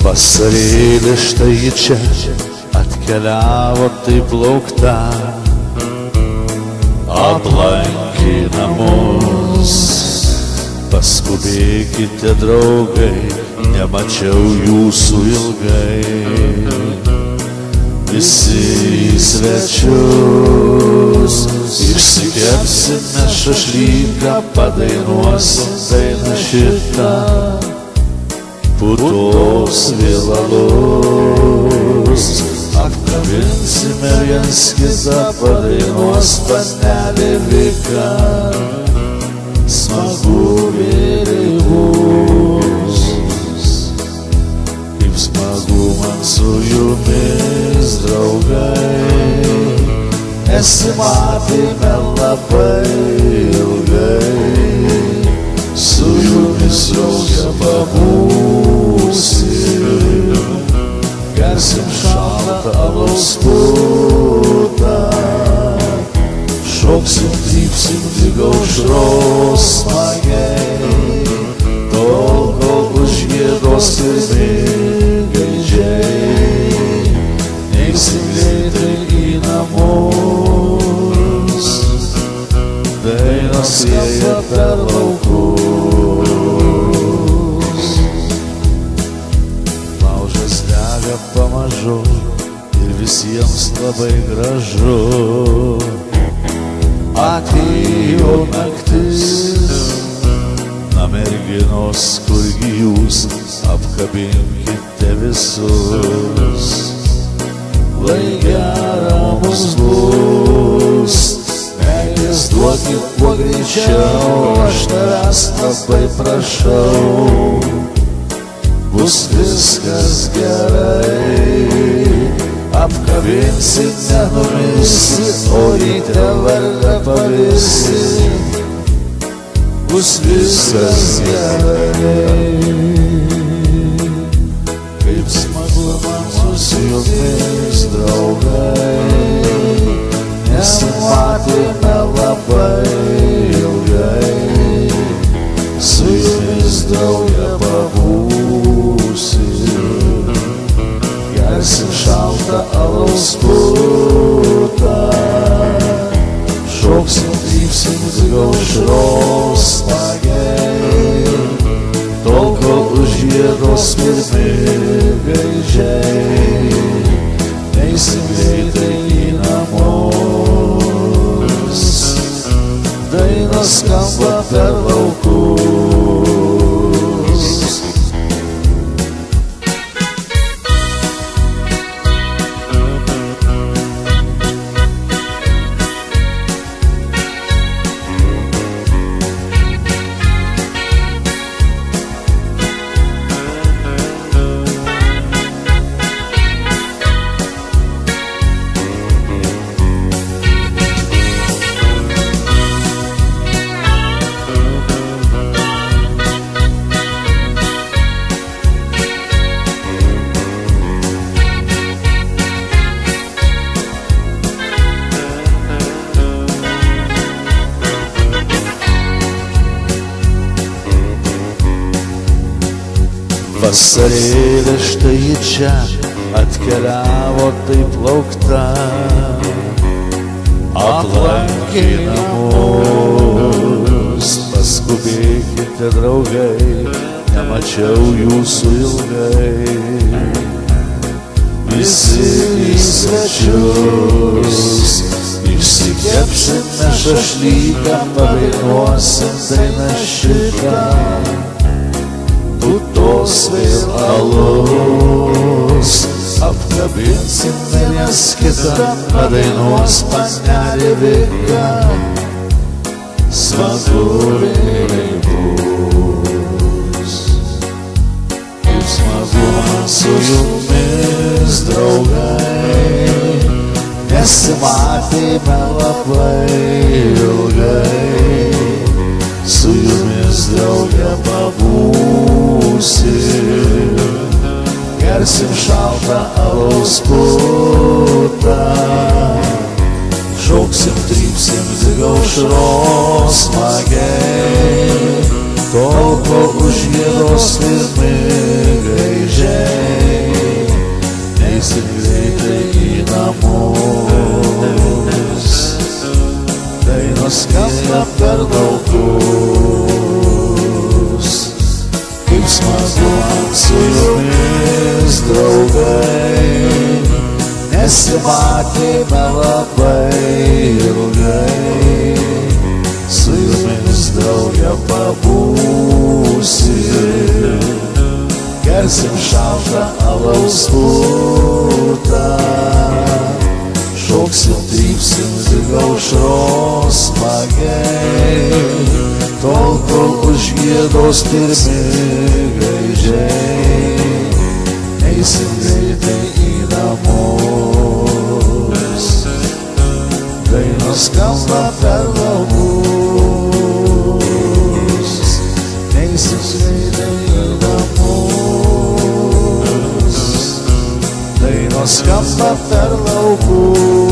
Vasarėlė štai čia atkeliavo taip laukta, aplankė namus. Paskubėkite, draugai, nemačiau jūsų ilgai. Visi į svečius išsikepsime šašlyką, padainuosim dainą šitą. Putos vėl alus, apkabinsime viens kitą, padainuos panelė Vika. Smagu vėliai bus, kaip smagu man su jumis, draugai. Nesimatėme labai ilgai, su jumis drauge pabūsim. Gersim šaltą alaus putą, šoksim, trypsim lyg aušros smagiai, tol kol užgiedos pirmi gaidžiai. Neiksim greitai į namus, dainos skamba per laukus. Laužas dega pamažu ir visiems labai gražu. Atėjo naktis, na merginos, kurgi jūs, apkabinkite visus. Lai gera mums bus, meilės duokit kuo greičiau, aš tavęs labai prašau. Bus viskas gerai, apkabinsim, nenumisi, o ryte vargą pavirsi. Bus viskas gerai, kaip smagu man su jumis, draugai. Nesimatėme labai ilgai, su jumis drauge pabūsim. Gersim šaltą alaus putą, šoksim, trypsim lyg aušros smagiai, tol kol užgiedos pirmi gaidžiai. Neisim greitai į namus, dainos skamba per laukus. Vasarėlė štai čia atkeliavo taip laukta, aplankė namus. Paskubėkite, draugai, nemačiau jūsų ilgai. Visi į svečius išsikepsime šašlyką, padainuosim dainą šitą. Putos vėl alus, apkabinsime viens kitą, padainuos panelė Vika. Smagu vėliai bus, kaip smagu man su jumis, draugai. Nesimatėme labai ilgai, su jumis drauge pabūsim. Gersim šaltą alaus putą, šoksim, trypsim lyg aušros smagiai, tol kol užgiedos pirmi gaidžiai. matėme labai ilgai, su jumis drauge pabūsim, gersim šaltą alaus putą, šoksim, trypsim tik aušros smagiai, tol, kol užgiedos pirmi gaidžiai, eisim greitai į namus, dainos skamba per laukus, eisim greitai į namus, dainos skamba per laukus.